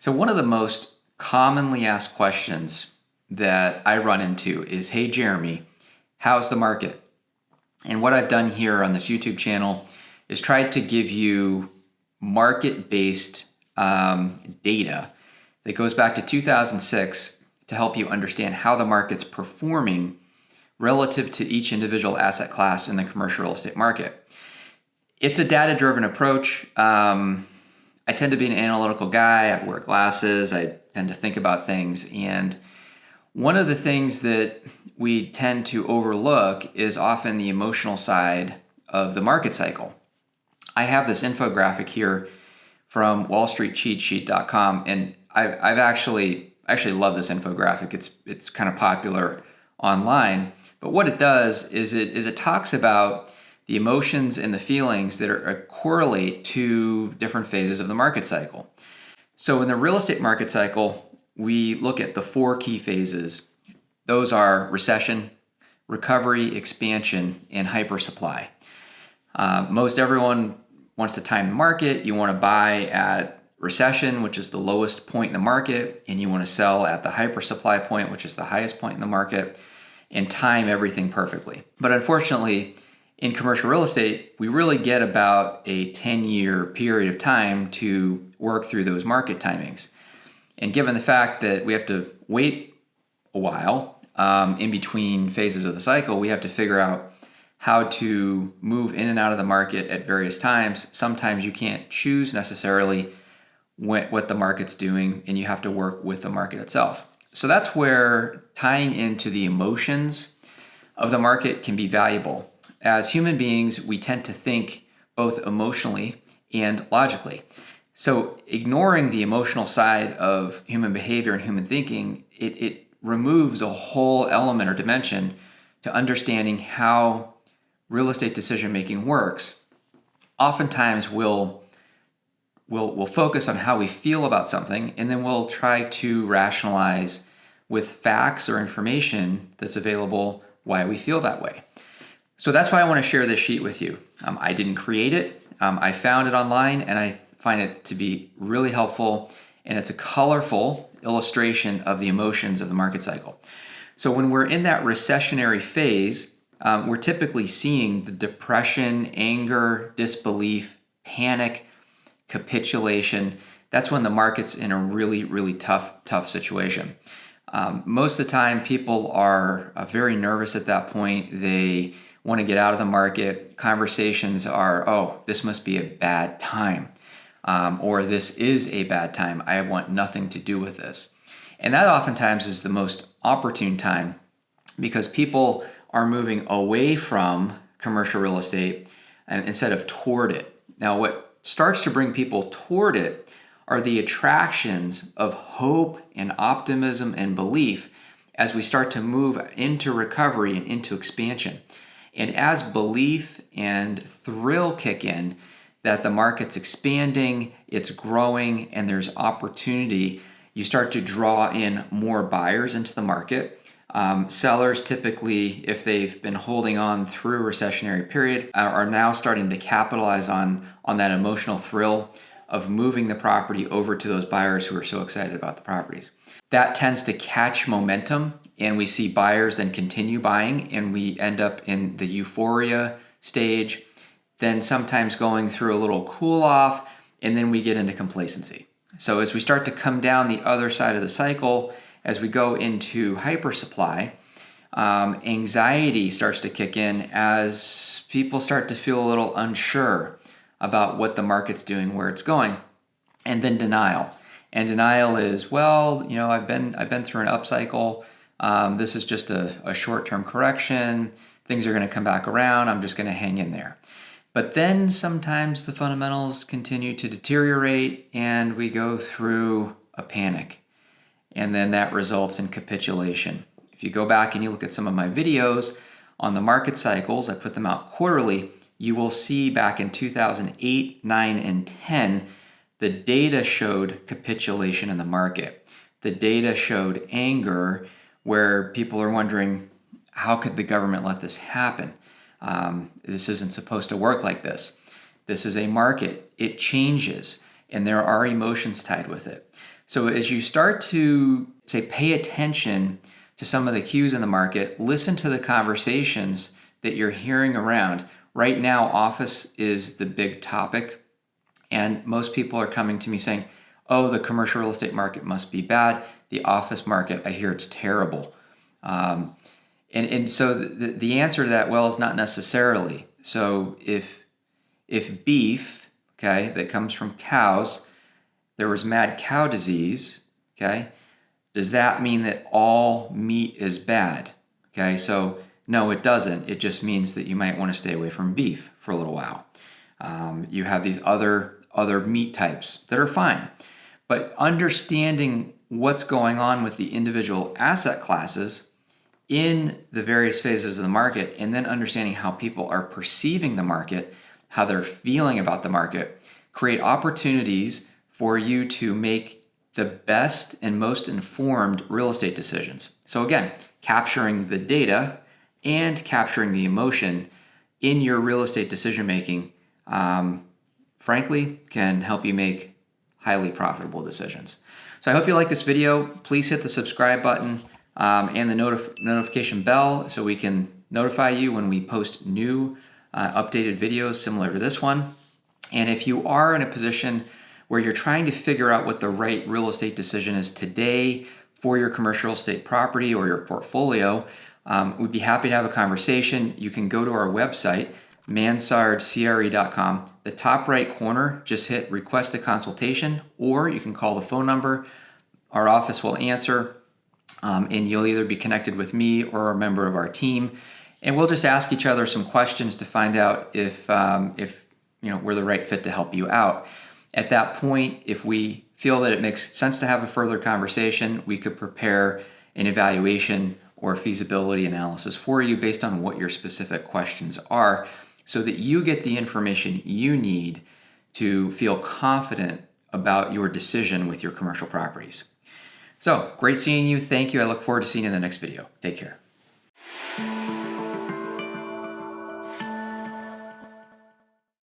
So one of the most commonly asked questions that I run into is, hey, Jeremy, how's the market? And what I've done here on this YouTube channel is tried to give you market-based data that goes back to 2006 to help you understand how the market's performing relative to each individual asset class in the commercial real estate market. It's a data-driven approach. I tend to be an analytical guy. I wear glasses. I tend to think about things. And one of the things that we tend to overlook is often the emotional side of the market cycle. I have this infographic here from wallstreetcheatsheet.com, and I've actually love this infographic. It's kind of popular online. But what it does is it talks about the emotions and the feelings that correlate to different phases of the market cycle. So in the real estate market cycle, we look at the 4 key phases. Those are recession, recovery, expansion, and hypersupply. Most everyone wants to time the market. You want to buy at recession, which is the lowest point in the market, and you want to sell at the hypersupply point, which is the highest point in the market, and time everything perfectly. But unfortunately, in commercial real estate, we really get about a 10-year period of time to work through those market timings. And given the fact that we have to wait a while in between phases of the cycle, we have to figure out how to move in and out of the market at various times. Sometimes you can't choose necessarily what the market's doing, and you have to work with the market itself. So that's where tying into the emotions of the market can be valuable. As human beings, we tend to think both emotionally and logically. So ignoring the emotional side of human behavior and human thinking, it removes a whole element or dimension to understanding how real estate decision-making works. Oftentimes, we'll focus on how we feel about something, and then we'll try to rationalize with facts or information that's available why we feel that way. So that's why I want to share this sheet with you. I didn't create it. I found it online, and I find it to be really helpful, and it's a colorful illustration of the emotions of the market cycle. So when we're in that recessionary phase, we're typically seeing the depression, anger, disbelief, panic, capitulation. That's when the market's in a really, really tough situation. Most of the time, people are very nervous at that point. They want to get out of the market. Conversations are, oh, this must be a bad time, or this is a bad time. I want nothing to do with this. And that oftentimes is the most opportune time because people are moving away from commercial real estate instead of toward it. Now, what starts to bring people toward it are the attractions of hope and optimism and belief as we start to move into recovery and into expansion. And as belief and thrill kick in that the market's expanding, it's growing, and there's opportunity, you start to draw in more buyers into the market. Sellers typically, if they've been holding on through a recessionary period, are now starting to capitalize on that emotional thrill of moving the property over to those buyers who are so excited about the properties. That tends to catch momentum, and we see buyers then continue buying, and we end up in the euphoria stage, then sometimes going through a little cool off, and then we get into complacency. So as we start to come down the other side of the cycle, as we go into hypersupply, anxiety starts to kick in as people start to feel a little unsure about what the market's doing, where it's going, and then denial. And denial is, well, I've been through an upcycle. This is just a short-term correction. Things are going to come back around. I'm just going to hang in there. But then sometimes the fundamentals continue to deteriorate, and we go through a panic. And then that results in capitulation. If you go back and you look at some of my videos on the market cycles, I put them out quarterly, you will see back in 2008, 9, and 10, the data showed capitulation in the market. The data showed anger where people are wondering, how could the government let this happen? This isn't supposed to work like this. This is a market. It changes, and there are emotions tied with it. So as you start to, say, pay attention to some of the cues in the market, listen to the conversations that you're hearing around. Right now, office is the big topic, and most people are coming to me saying, oh, the commercial real estate market must be bad. The office market, I hear it's terrible. And so the answer to that, well, is not necessarily. So if beef, okay, that comes from cows, there was mad cow disease, okay, does that mean that all meat is bad? Okay, so no, it doesn't. It just means that you might want to stay away from beef for a little while. You have these other meat types that are fine. But understanding what's going on with the individual asset classes in the various phases of the market, and then understanding how people are perceiving the market, how they're feeling about the market, create opportunities for you to make the best and most informed real estate decisions. So again, capturing the data and capturing the emotion in your real estate decision making, frankly, can help you make highly profitable decisions. So I hope you like this video. Please hit the subscribe button and the notification bell so we can notify you when we post new updated videos similar to this one. And if you are in a position where you're trying to figure out what the right real estate decision is today for your commercial real estate property or your portfolio, we'd be happy to have a conversation. You can go to our website, mansardcre.com. The top right corner, just hit request a consultation, or you can call the phone number. Our office will answer, and you'll either be connected with me or a member of our team. And we'll just ask each other some questions to find out if we're the right fit to help you out. At that point, if we feel that it makes sense to have a further conversation, we could prepare an evaluation or feasibility analysis for you based on what your specific questions are, so that you get the information you need to feel confident about your decision with your commercial properties. So, great seeing you. Thank you. I look forward to seeing you in the next video. Take care.